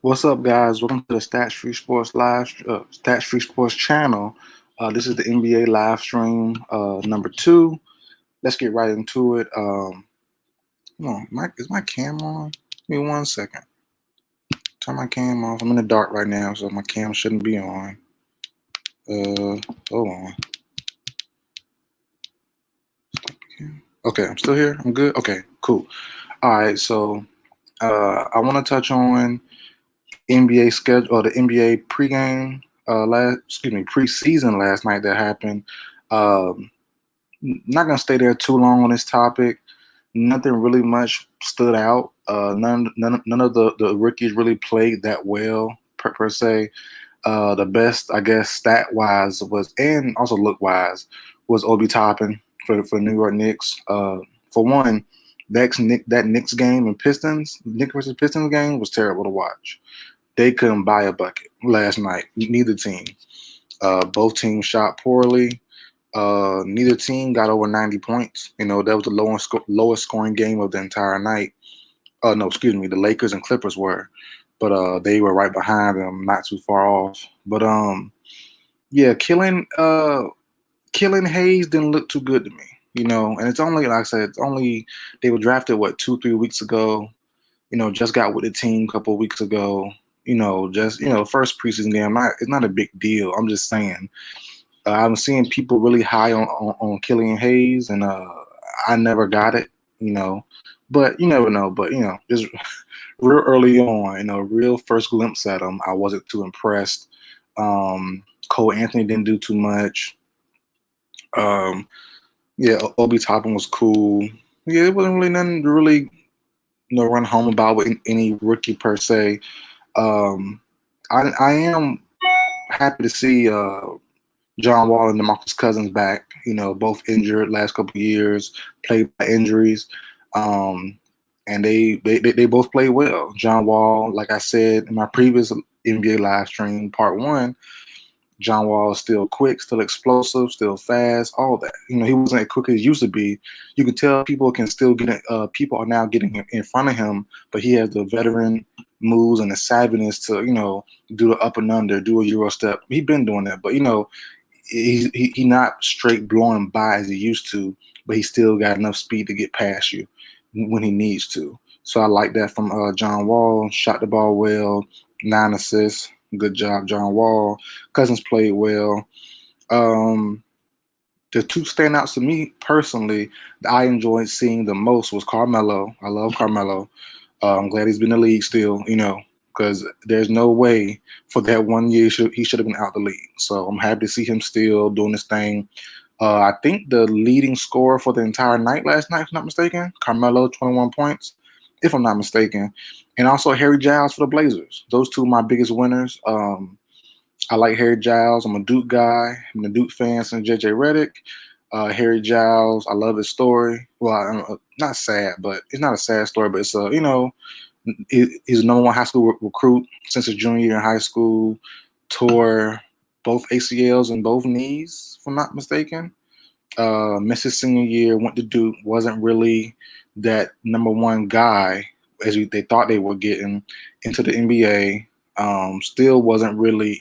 What's up, guys? Welcome to the Stats Free Sports Stats Free Sports channel. This is the NBA live stream number 2. Let's get right into it. Come on, is my cam on? Give me 1 second. Turn my cam off. I'm in the dark right now, so my cam shouldn't be on. Hold on. Okay, I'm still here. I'm good. Okay, cool. All right, so I want to touch on NBA schedule or the NBA pregame preseason last night that happened. Um, Not gonna stay there too long on this topic. Nothing really much stood out. None of the rookies really played that well per se. The best, I guess, stat wise was and also look wise was Obi Toppin for New York Knicks. For one, that Knicks game and Knicks versus Pistons game was terrible to watch. They couldn't buy a bucket last night. Neither team. Both teams shot poorly. Neither team got over 90 points. That was the lowest scoring game of the entire night. No, excuse me. The Lakers and Clippers were, but they were right behind them, not too far off. But yeah, killing Hayes didn't look too good to me. And it's only like I said, they were drafted 2-3 weeks ago. Just got with the team a couple of weeks ago. First preseason game. It's not a big deal. I'm just saying. I'm seeing people really high on Killian Hayes, and I never got it. But you never know. But just real early on, real first glimpse at him, I wasn't too impressed. Cole Anthony didn't do too much. Yeah, Obi Toppin was cool. Yeah, it wasn't really nothing to really run home about with any rookie per se. I am happy to see John Wall and DeMarcus Cousins back. Both injured last couple of years, played by injuries, and they both played well. John Wall, like I said in my previous NBA live stream, part 1, John Wall is still quick, still explosive, still fast, all that. He wasn't as quick as he used to be. You can tell people can still get it. People are now getting in front of him, but he has the veteran moves and the savviness to, do the up and under, do a Euro step. He's been doing that, but he not straight blowing by as he used to, but he still got enough speed to get past you when he needs to. So I like that from John Wall. Shot the ball well, 9 assists. Good job, John Wall. Cousins played well. The two standouts to me personally that I enjoyed seeing the most was Carmelo. I love Carmelo. I'm glad he's been in the league still, because there's no way for that 1 year he should have been out the league. So I'm happy to see him still doing this thing. I think the leading scorer for the entire night last night, if I'm not mistaken, Carmelo, 21 points, if I'm not mistaken. And also Harry Giles for the Blazers. Those two are my biggest winners. I like Harry Giles. I'm a Duke guy. I'm a Duke fan since J.J. Redick. Harry Giles, I love his story. Well, not sad, but it's not a sad story, but it's he's a number 1 high school recruit since his junior year in high school. Tore both ACLs and both knees, if I'm not mistaken. Missed his senior year, went to Duke, wasn't really that number 1 guy as they thought they were getting into the NBA. Still wasn't really,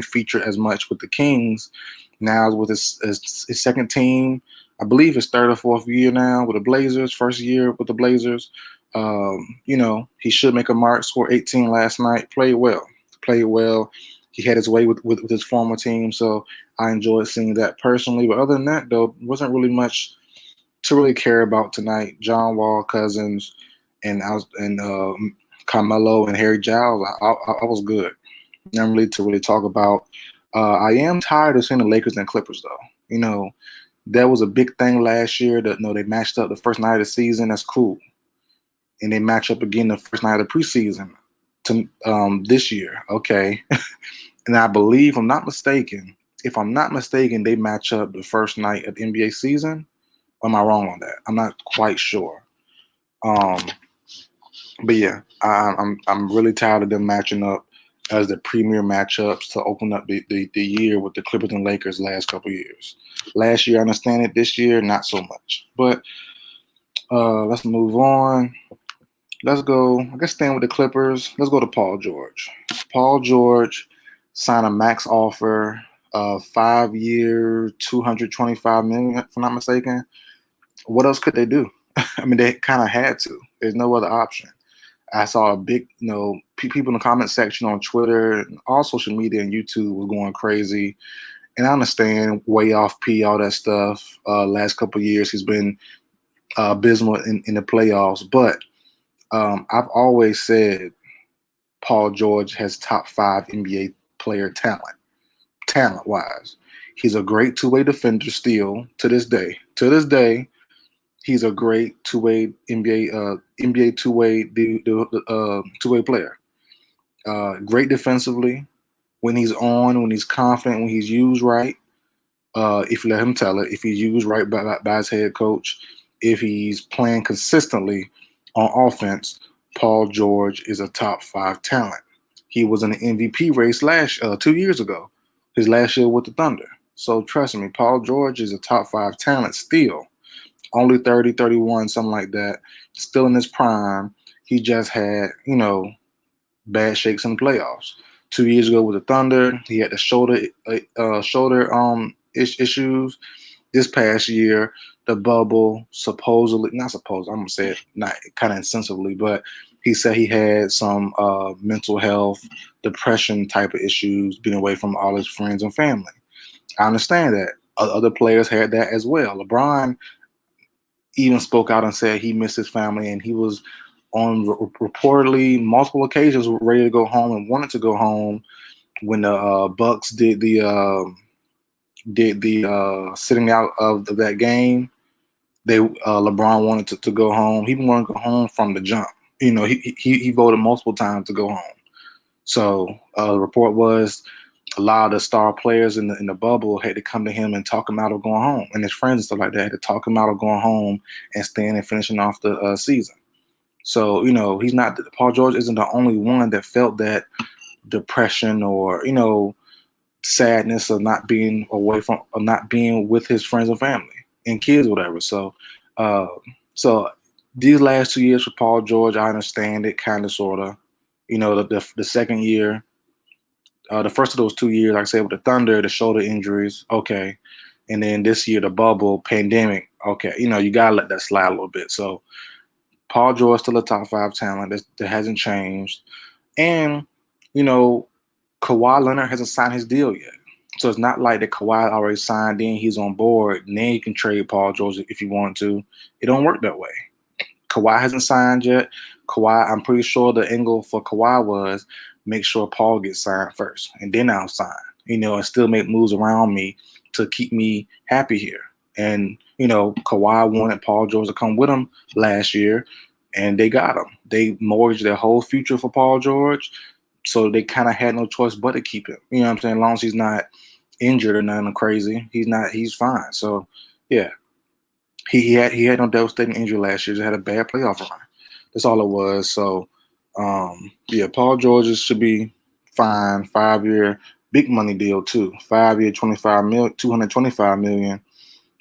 featured as much with the Kings. Now with his second team, I believe his 3rd or 4th year now with the Blazers, first year with the Blazers. He should make a mark, scored 18 last night, played well. He had his way with his former team, so I enjoyed seeing that personally. But other than that, though, wasn't really much to really care about tonight. John Wall, Cousins, and Carmelo and Harry Giles, I was good. Nothing really to really talk about. I am tired of seeing the Lakers and Clippers, though. That was a big thing last year. That they matched up the first night of the season. That's cool, and they match up again the first night of the preseason to this year. Okay, and I believe, if I'm not mistaken, they match up the first night of the NBA season. Or am I wrong on that? I'm not quite sure. But yeah, I'm really tired of them matching up as the premier matchups to open up the year with the Clippers and Lakers last couple of years. Last year, I understand it. This year, not so much. But let's move on. Let's go. I guess staying with the Clippers. Let's go to Paul George. Paul George signed a max offer of 5 year, 225 million, if I'm not mistaken. What else could they do? I mean, they kind of had to. There's no other option. I saw a big, people in the comment section on Twitter, and all social media and YouTube was going crazy. And I understand way off P, all that stuff. Last couple of years, he's been abysmal in the playoffs. But I've always said Paul George has top 5 NBA player talent wise. He's a great two-way defender still to this day. To this day, he's a great two-way NBA two-way player. Great defensively when he's on, when he's confident, when he's used right. If you let him tell it, if he's used right by his head coach, if he's playing consistently on offense, Paul George is a top 5 talent. He was in the MVP race 2 years ago, his last year with the Thunder. So trust me, Paul George is a top 5 talent still. Only 30, 31, something like that. Still in his prime. He just had, bad shakes in the playoffs. 2 years ago with the Thunder, he had the shoulder issues. This past year, the bubble I'm gonna say it not kind of insensibly, but he said he had some mental health, depression type of issues, being away from all his friends and family. I understand that. Other players had that as well. LeBron even spoke out and said he missed his family, and he was on reportedly multiple occasions ready to go home and wanted to go home when the Bucks did the sitting out of that game. LeBron wanted to go home. He wanted to go home from the jump. He voted multiple times to go home. So the report was a lot of the star players in the bubble had to come to him and talk him out of going home, and his friends and stuff like that had to talk him out of going home and staying and finishing off the season. So he's not. Paul George isn't the only one that felt that depression or sadness of not being away from, or not being with his friends and family and kids, whatever. So, so these last 2 years for Paul George, I understand it, kind of, sort of. The second year, the first of those 2 years, like I said, with the Thunder, the shoulder injuries, okay, and then this year, the bubble, pandemic, okay. You gotta let that slide a little bit. So, Paul George still a top 5 talent. That hasn't changed, and Kawhi Leonard hasn't signed his deal yet. So it's not like that Kawhi already signed in, he's on board, and then you can trade Paul George if you want to. It don't work that way. Kawhi hasn't signed yet. I'm pretty sure the angle for Kawhi was make sure Paul gets signed first, and then I'll sign, and still make moves around me to keep me happy here. And, Kawhi wanted Paul George to come with him last year, and they got him. They mortgaged their whole future for Paul George. So they kind of had no choice but to keep him. You know what I'm saying? As long as he's not injured or nothing crazy, he's fine. So yeah, he had no devastating injury last year. Just had a bad playoff run. That's all it was. So yeah, Paul George should be fine. 5-year, big money deal too. 5-year, 225 million.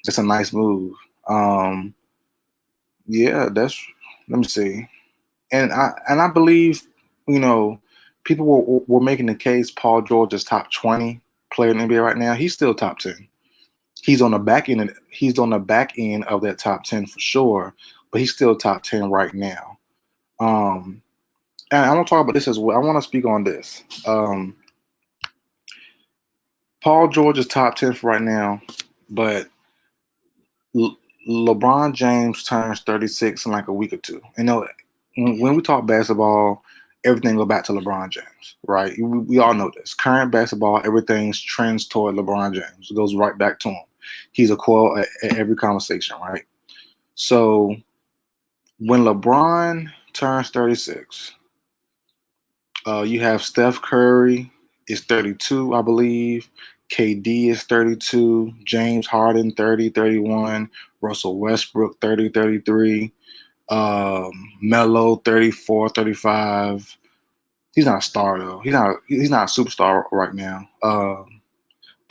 That's a nice move. Yeah, let me see. And I believe, people were making the case Paul George is top 20 player in the NBA right now. He's still top 10. He's on the back end of that top 10 for sure, but he's still top 10 right now. And I want to talk about this as well. I want to speak on this. Paul George is top 10 for right now, but LeBron James turns 36 in like a week or two. When we talk basketball, everything go back to LeBron James, right? We all know this. Current basketball, everything trends toward LeBron James. It goes right back to him. He's a quote at every conversation, right? So when LeBron turns 36, you have Steph Curry is 32, I believe. KD is 32. James Harden, 30, 31. Russell Westbrook, 30, 33. Melo, 34, 35. He's not a star though. He's not a superstar right now.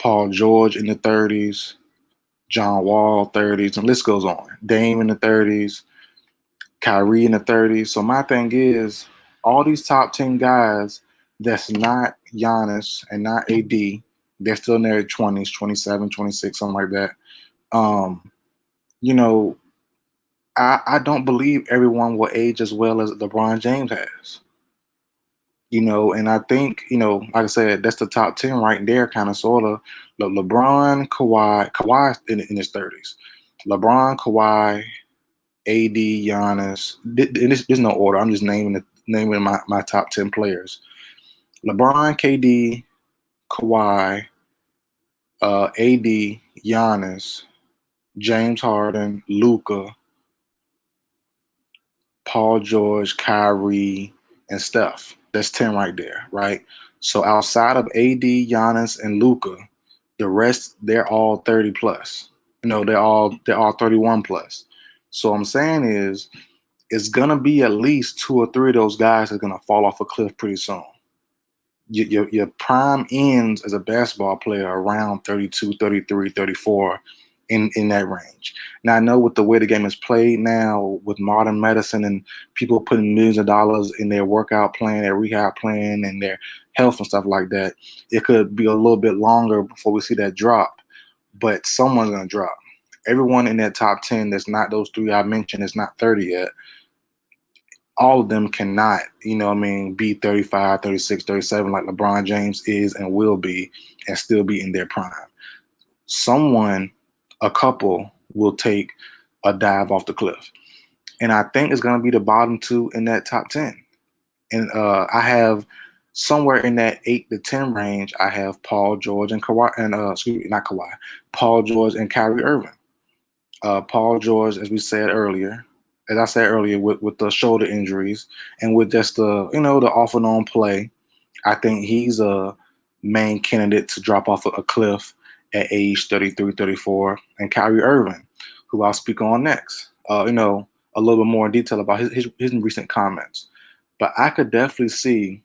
Paul George in the 30s, John Wall 30s, and the list goes on. Dame in the 30s. Kyrie in the 30s. So my thing is, all these top 10 guys that's not Giannis and not AD, they're still in their 20s, 27, 26, something like that. Um, you know, I don't believe everyone will age as well as LeBron James has. And I think, like I said, that's the top 10 right there, kind of, sort of. LeBron, Kawhi in his 30s. LeBron, Kawhi, AD, Giannis. There's no order. I'm just naming my top 10 players. LeBron, KD, Kawhi, AD, Giannis, James Harden, Luka, Paul George, Kyrie, and Steph. That's 10 right there, right? So outside of AD, Giannis, and Luka, the rest, they're all 30 plus. They're all 31 plus. So what I'm saying is, it's gonna be at least two or three of those guys that are gonna fall off a cliff pretty soon. Your prime ends as a basketball player around 32, 33, 34, in that range. Now, I know with the way the game is played now, with modern medicine and people putting millions of dollars in their workout plan, their rehab plan, and their health and stuff like that, it could be a little bit longer before we see that drop. But someone's going to drop. Everyone in that top 10 that's not those three I mentioned is not 30 yet. All of them cannot, be 35, 36, 37 like LeBron James is and will be, and still be in their prime. A couple will take a dive off the cliff. And I think it's going to be the bottom two in that top 10. And I have somewhere in that 8 to 10 range, I have Paul George and Kawhi, and not Kawhi, Paul George and Kyrie Irving. Paul George, as I said earlier, with the shoulder injuries and with just the off and on play, I think he's a main candidate to drop off a cliff at age 33, 34. And Kyrie Irving, who I'll speak on next, a little bit more in detail about his recent comments. But I could definitely see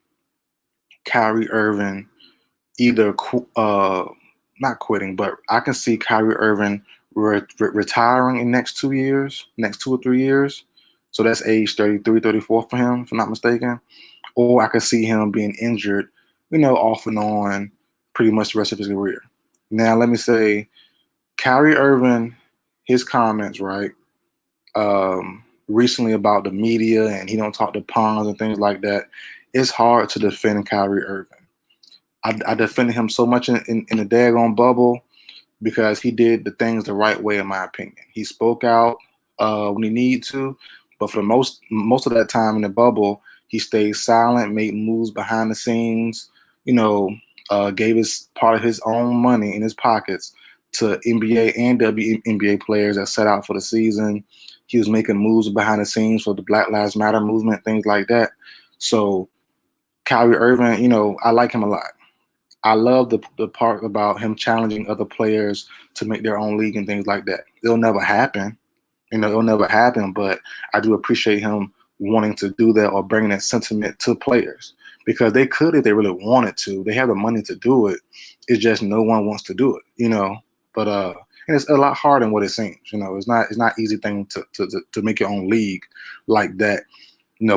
Kyrie Irving either not quitting, but I can see Kyrie Irving retiring in next 2 or 3 years. So that's age 33, 34 for him, if I'm not mistaken. Or I could see him being injured, off and on pretty much the rest of his career. Now, let me say, Kyrie Irving, his comments, right, recently about the media and he don't talk to pawns and things like that, it's hard to defend Kyrie Irving. I defended him so much in the daggone bubble because he did the things the right way, in my opinion. He spoke out when he needed to, but for most of that time in the bubble, he stayed silent, made moves behind the scenes, gave his part of his own money in his pockets to NBA and WNBA players that set out for the season. He was making moves behind the scenes for the Black Lives Matter movement, things like that. So Kyrie Irving, I like him a lot. I love the part about him challenging other players to make their own league and things like that. It'll never happen. It'll never happen, but I do appreciate him wanting to do that or bringing that sentiment to players because they could if they really wanted to. They have the money to do it. It's just no one wants to do it, But and it's a lot harder than what it seems. It's not easy thing to make your own league like that.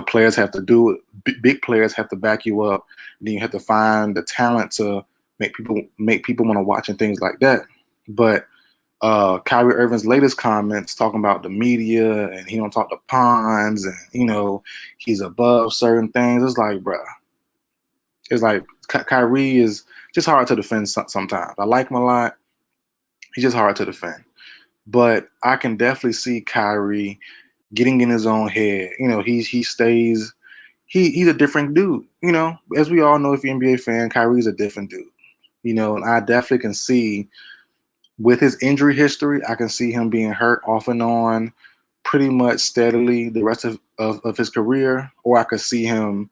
Players have to do it. Big players have to back you up. Then you have to find the talent to make people want to watch and things like that. But Kyrie Irving's latest comments talking about the media and he don't talk to pawns and he's above certain things. It's like, bruh. It's like Kyrie is just hard to defend sometimes. I like him a lot. He's just hard to defend. But I can definitely see Kyrie getting in his own head. He's a different dude. As we all know, if you're an NBA fan, Kyrie's a different dude. And I definitely can see with his injury history, I can see him being hurt off and on pretty much steadily the rest of his career, or I could see him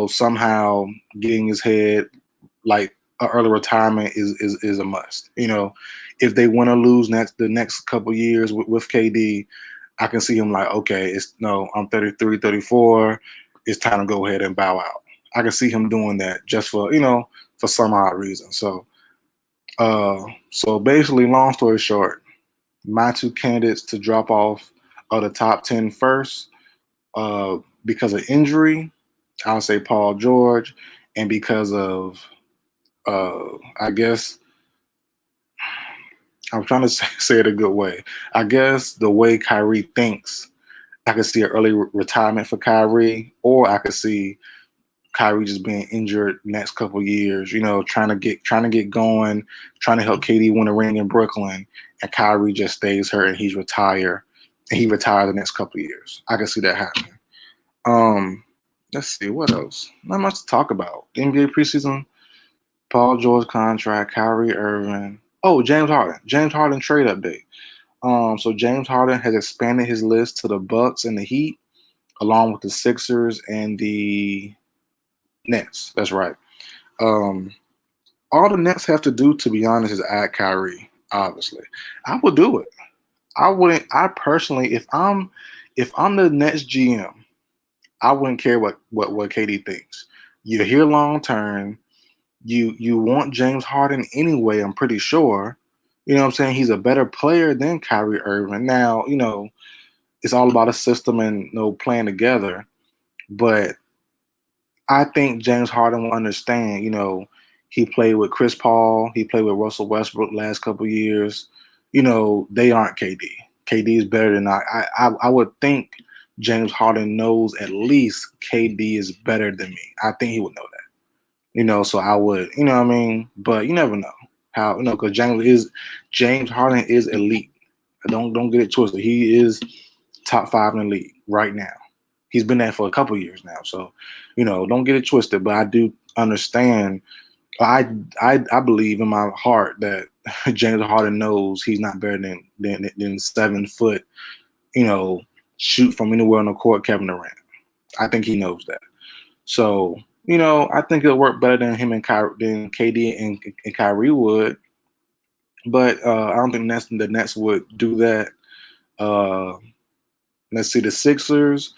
somehow getting his head like an early retirement is a must. If they win or lose the next couple years with KD, I can see him like, okay, I'm 33, 34. It's time to go ahead and bow out. I can see him doing that just for some odd reason. So basically, long story short, my two candidates to drop off of the top 10 first, because of injury, I'll say Paul George, and because of I guess I'm trying to say it a good way. I guess the way Kyrie thinks, I could see an early retirement for Kyrie, or I could see Kyrie just being injured next couple years. Trying to get going, trying to help KD win a ring in Brooklyn, and Kyrie just stays hurt and he's retired, and he retired the next couple years. I can see that happening. Let's see what else. Not much to talk about. NBA preseason, Paul George contract, Kyrie Irving. Oh, James Harden. James Harden trade update. So James Harden has expanded his list to the Bucks and the Heat, along with the Sixers and the Nets. That's right. All the Nets have to do, to be honest, is add Kyrie. Obviously, I would do it. I wouldn't. I personally, if I'm the Nets GM, I wouldn't care what KD thinks. You're here long term. You want James Harden anyway. I'm pretty sure. You know what I'm saying? He's a better player than Kyrie Irving. Now, it's all about a system and playing together. But I think James Harden will understand. He played with Chris Paul. He played with Russell Westbrook last couple of years. They aren't KD. KD is better than I would think James Harden knows at least KD is better than me. I think he would know that. So I would, what I mean? But you never know how, because James Harden is elite. Don't get it twisted. He is top 5 in the league right now. He's been there for a couple of years now. So, don't get it twisted. But I do understand. I believe in my heart that James Harden knows he's not better than 7 foot, shoot from anywhere on the court Kevin Durant. I think he knows that. So, I think it'll work better than him and than KD and Kyrie would. But I don't think the Nets would do that. Let's see, the Sixers.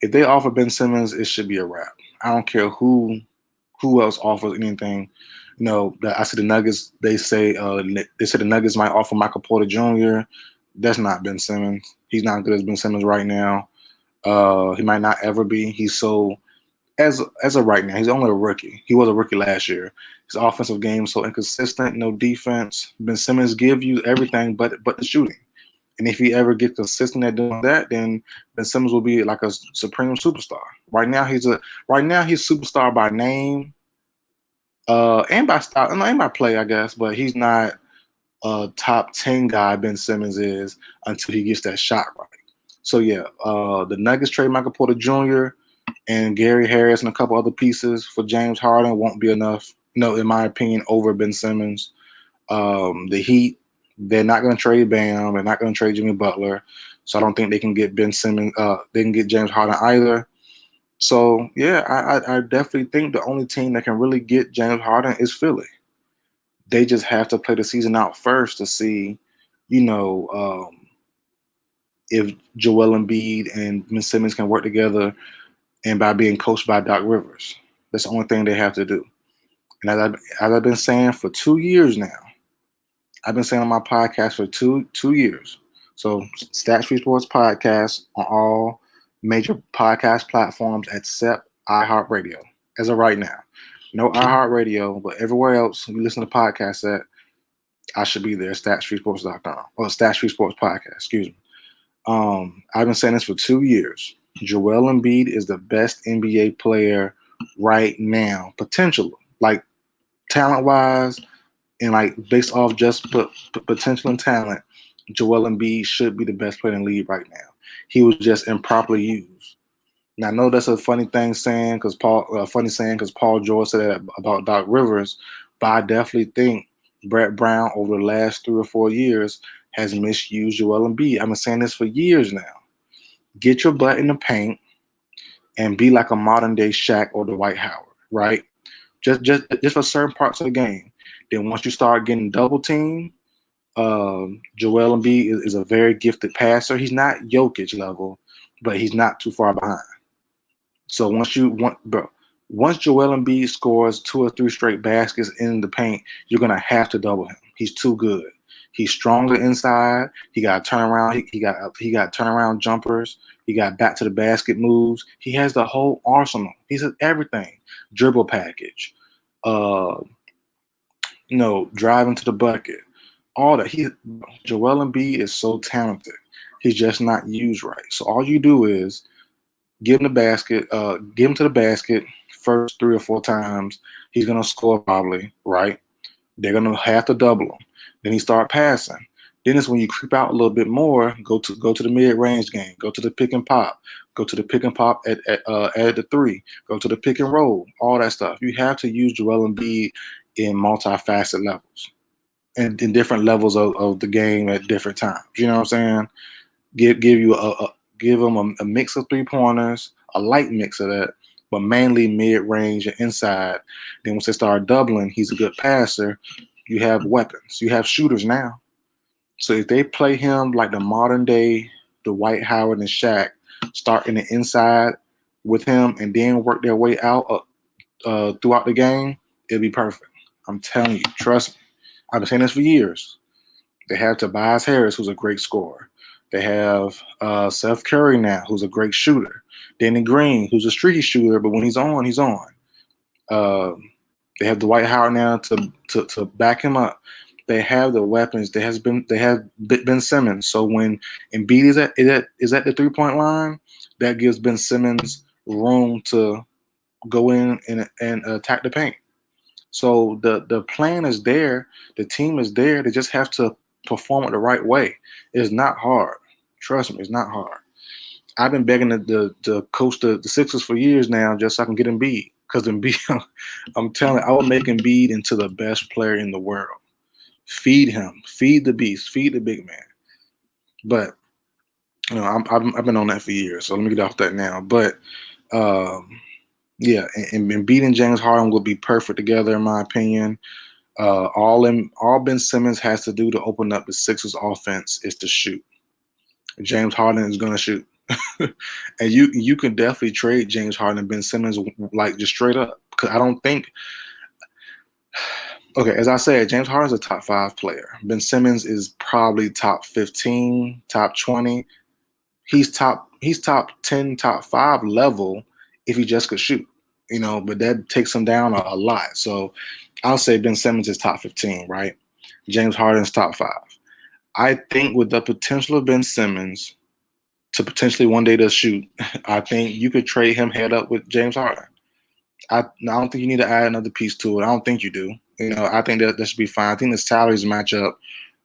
If they offer Ben Simmons, it should be a wrap. I don't care who else offers anything. I see the Nuggets. They say the Nuggets might offer Michael Porter Jr. That's not Ben Simmons. He's not as good as Ben Simmons right now. He might not ever be. He's so as of right now. He's only a rookie. He was a rookie last year. His offensive game is so inconsistent. No defense. Ben Simmons gives you everything, but the shooting. And if he ever gets consistent at doing that, then Ben Simmons will be like a supreme superstar. Right now he's superstar by name, and by style, and by play, I guess. But he's not a top 10 guy. Ben Simmons is until he gets that shot right. So yeah, the Nuggets trade Michael Porter Jr. and Gary Harris and a couple other pieces for James Harden won't be enough. In my opinion, over Ben Simmons. The Heat. They're not going to trade Bam. They're not going to trade Jimmy Butler. So I don't think they can get Ben Simmons. They can get James Harden either. So, yeah, I definitely think the only team that can really get James Harden is Philly. They just have to play the season out first to see, if Joel Embiid and Ben Simmons can work together, and by being coached by Doc Rivers. That's the only thing they have to do. And as I've been saying for 2 years now, I've been saying on my podcast for two years. So Stats Free Sports Podcast on all major podcast platforms except iHeartRadio as of right now. No iHeartRadio, but everywhere else you listen to podcasts at, I should be there, statsfreesports.com or Stats Free Sports Podcast, excuse me. I've been saying this for 2 years. Joel Embiid is the best NBA player right now, potentially, like talent-wise, and like based off just potential and talent, Joel Embiid should be the best player in the league right now. He was just improperly used. Now I know that's a funny saying because Paul George said that about Doc Rivers, but I definitely think Brett Brown over the last 3 or 4 years has misused Joel Embiid. I've been saying this for years now. Get your butt in the paint and be like a modern day Shaq or Dwight Howard, right? Just for certain parts of the game. Then once you start getting double teamed, Joel Embiid is a very gifted passer. He's not Jokic level, but he's not too far behind. So once Joel Embiid scores 2 or 3 straight baskets in the paint, you're gonna have to double him. He's too good. He's stronger inside. He got turnaround. He got turnaround jumpers. He got back to the basket moves. He has the whole arsenal. He has everything. Dribble package. Uh, driving to the bucket. All that. Joel Embiid is so talented. He's just not used right. So all you do is give him the basket, give him to the basket first 3 or 4 times. He's gonna score probably, right? They're gonna have to double him. Then he start passing. Then it's when you creep out a little bit more. Go to the mid range game. Go to the pick and pop. Go to the pick and pop at the 3. Go to the pick and roll. All that stuff. You have to use Joel Embiid in multifaceted levels and in different levels of the game at different times. You know what I'm saying? Give him a mix of 3-pointers, a light mix of that, but mainly mid-range and inside. Then once they start doubling, he's a good passer. You have weapons. You have shooters now. So if they play him like the modern day Dwight Howard and Shaq, start in the inside with him and then work their way out throughout the game, it'll be perfect. I'm telling you, trust me. I've been saying this for years. They have Tobias Harris, who's a great scorer. They have Seth Curry now, who's a great shooter. Danny Green, who's a streaky shooter, but when he's on, he's on. They have Dwight Howard now to back him up. They have the weapons. They have Ben Simmons. So when Embiid is at the 3-point line, that gives Ben Simmons room to go in and attack the paint. So the plan is there. The team is there. They just have to perform it the right way. It's not hard. Trust me, it's not hard. I've been begging to coach the Sixers for years now just so I can get Embiid. Because Embiid, I'm telling you, I would make Embiid into the best player in the world. Feed him. Feed the beast. Feed the big man. But, I've been on that for years. So let me get off that now. But, yeah, and Embiid and James Harden will be perfect together, in my opinion. All Ben Simmons has to do to open up the Sixers offense is to shoot. James Harden is going to shoot. And you can definitely trade James Harden and Ben Simmons like just straight up. Because I don't think – okay, as I said, James Harden's a top 5 player. Ben Simmons is probably top 15, top 20. He's top 10, top 5 level if he just could shoot. But that takes him down a lot. So I'll say Ben Simmons is top 15, right? James Harden's top 5. I think with the potential of Ben Simmons to potentially one day to shoot, I think you could trade him head up with James Harden. I don't think you need to add another piece to it. I don't think you do. I think that should be fine. I think the salaries match up.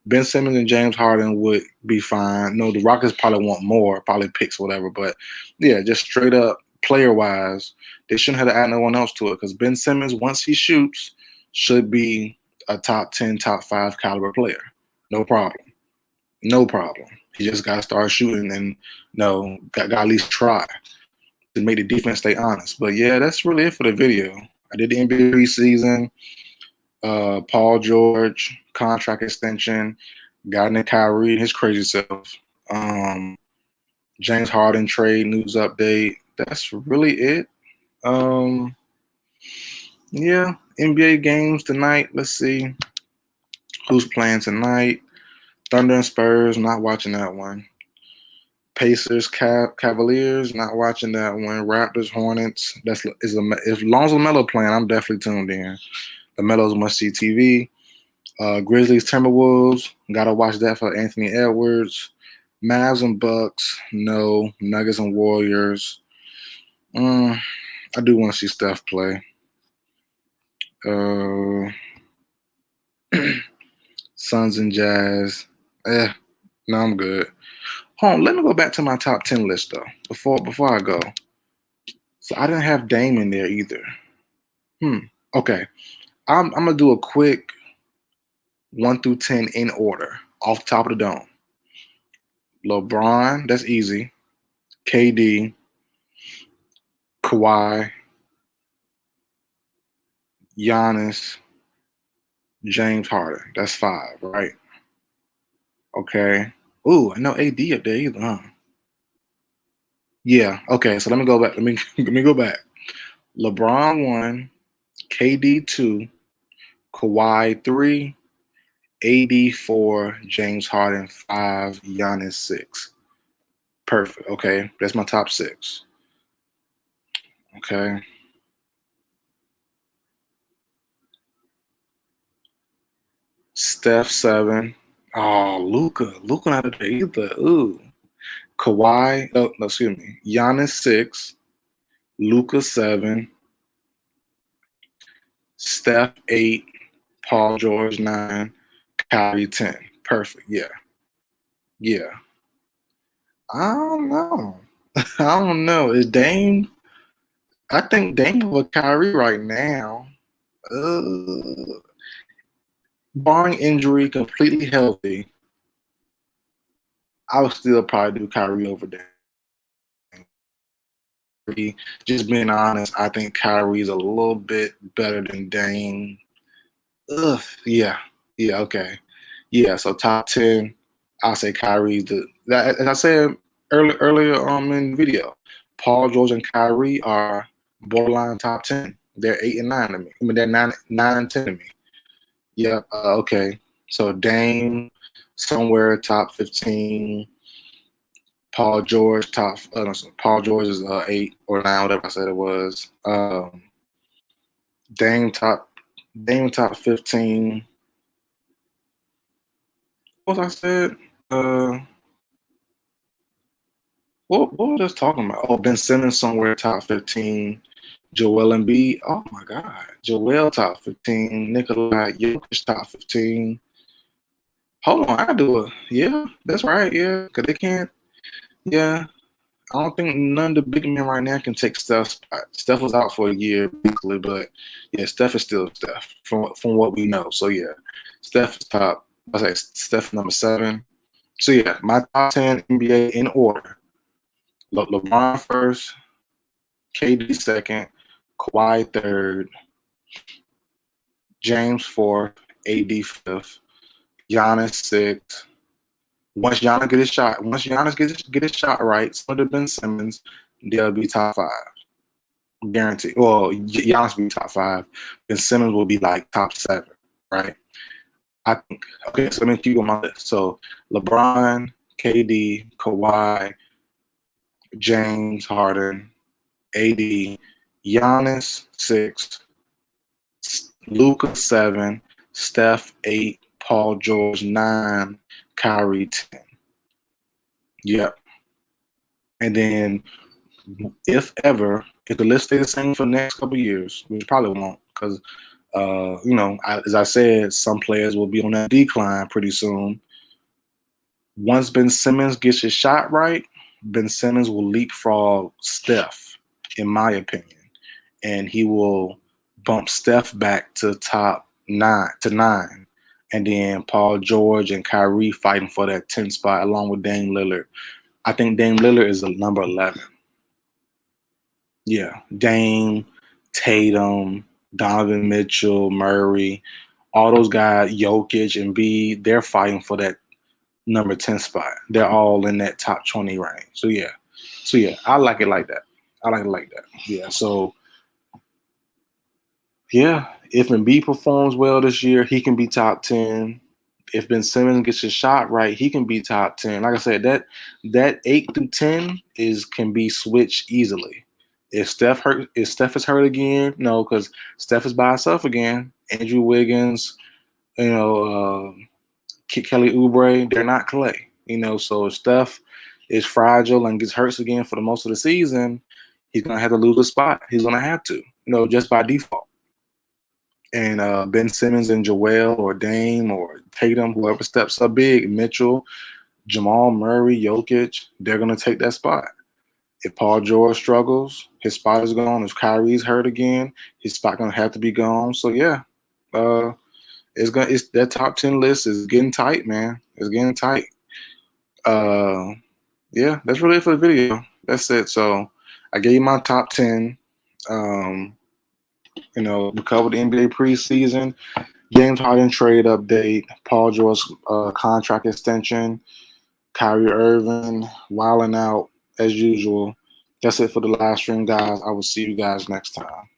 Ben Simmons and James Harden would be fine. No, the Rockets probably want more, probably picks, whatever. But, yeah, just straight up player-wise, they shouldn't have to add no one else to it because Ben Simmons, once he shoots, should be a top 10, top 5 caliber player. No problem. No problem. He just got to start shooting and, got to at least try to make the defense stay honest. But, yeah, that's really it for the video. I did the NBA preseason. Paul George, contract extension, got into Kyrie and his crazy self. James Harden trade news update. That's really it. Yeah, NBA games tonight. Let's see who's playing tonight. Thunder and Spurs, not watching that one. Pacers, Cavaliers, not watching that one. Raptors, Hornets. If Lonzo Melo playing, I'm definitely tuned in. The Melo's must-see TV. Grizzlies, Timberwolves, gotta watch that for Anthony Edwards. Mavs and Bucks, no. Nuggets and Warriors. I do want to see Steph play. Suns and Jazz. No, I'm good. Hold on, let me go back to my top 10 list though. Before I go. So I didn't have Dame in there either. Okay. I'm gonna do a quick 1 through 10 in order, off the top of the dome. LeBron, that's easy. KD, Kawhi, Giannis, James Harden. That's 5, right? Okay. Ooh, I know AD up there either, huh? Yeah. Okay. So let me go back. Let me go back. LeBron 1, KD 2, Kawhi 3, AD 4, James Harden 5, Giannis 6. Perfect. Okay, that's my top 6. Okay. Steph 7. Oh, Luka not there either. Ooh. Kawhi. No, excuse me. Giannis 6. Luka 7. Steph 8. Paul George 9. Kyrie 10. Perfect. Yeah. Yeah. I don't know. I don't know. Is Dame? I think Dame over Kyrie right now. Uh, Barring injury, completely healthy, I would still probably do Kyrie over Dame. Just being honest, I think Kyrie's a little bit better than Dame. Ugh, yeah, yeah, okay, yeah. So top 10, I'll say Kyrie's that. As I said earlier in the video, Paul George and Kyrie are borderline top 10. They're 8 and 9 to me. I mean, they're 9 and 10 to me. Yeah, okay. So Dame somewhere top 15. Paul George Paul George is 8 or 9, whatever I said it was. Dame top Dame top 15. What was I said? What was I just talking about? Oh, Ben Simmons somewhere top 15. Joel Embiid. Oh my God. Joel top 15. Nikola Jokic top 15. Hold on, I do it. Yeah, that's right. Yeah, because they can't. Yeah, I don't think none of the big men right now can take Steph's spot. Steph was out for a year, basically, but yeah, Steph is still Steph from what we know. So yeah, Steph is top. I say Steph number 7. So yeah, my top 10 NBA in order: LeBron first, KD second, Kawhi third, James fourth, AD fifth, Giannis sixth. Once Giannis get his shot right, so did Ben Simmons, they'll be top 5. Guaranteed. Well, Giannis will be top 5, and Simmons will be like top 7, right? I think. Okay, so let me keep on my list. So LeBron, KD, Kawhi, James Harden, AD, Giannis 6, Luka 7, Steph 8, Paul George 9, Kyrie 10. Yep. And then if the list stays the same for the next couple of years, which probably won't, because as I said, some players will be on that decline pretty soon. Once Ben Simmons gets his shot right, Ben Simmons will leapfrog Steph, in my opinion, and he will bump Steph back to top 9, and then Paul George and Kyrie fighting for that 10 spot along with Dame Lillard. I think Dame Lillard is the number 11. Yeah, Dame, Tatum, Donovan Mitchell, Murray, all those guys, Jokic and B, they're fighting for that number 10 spot. They're all in that top 20 range. So yeah, I like it like that. Yeah. So yeah, if Embiid performs well this year, he can be top 10. If Ben Simmons gets his shot right, he can be top 10. Like I said, that 8 through 10 can be switched easily. If Steph is hurt again, no, because Steph is by herself again. Andrew Wiggins, Kelly Oubre, they're not Clay. So if Steph is fragile and gets hurt again for the most of the season, he's gonna have to lose a spot. He's gonna have to, just by default. And Ben Simmons and Joel or Dame or Tatum, whoever steps up big, Mitchell, Jamal Murray, Jokic, they're going to take that spot. If Paul George struggles, his spot is gone. If Kyrie's hurt again, his spot going to have to be gone. So yeah, it's that top 10 list is getting tight, man. It's getting tight. Yeah, that's really it for the video. That's it. So I gave you my top 10. We covered the NBA preseason, James Harden trade update, Paul George contract extension, Kyrie Irving wilding out as usual. That's it for the live stream, guys. I will see you guys next time.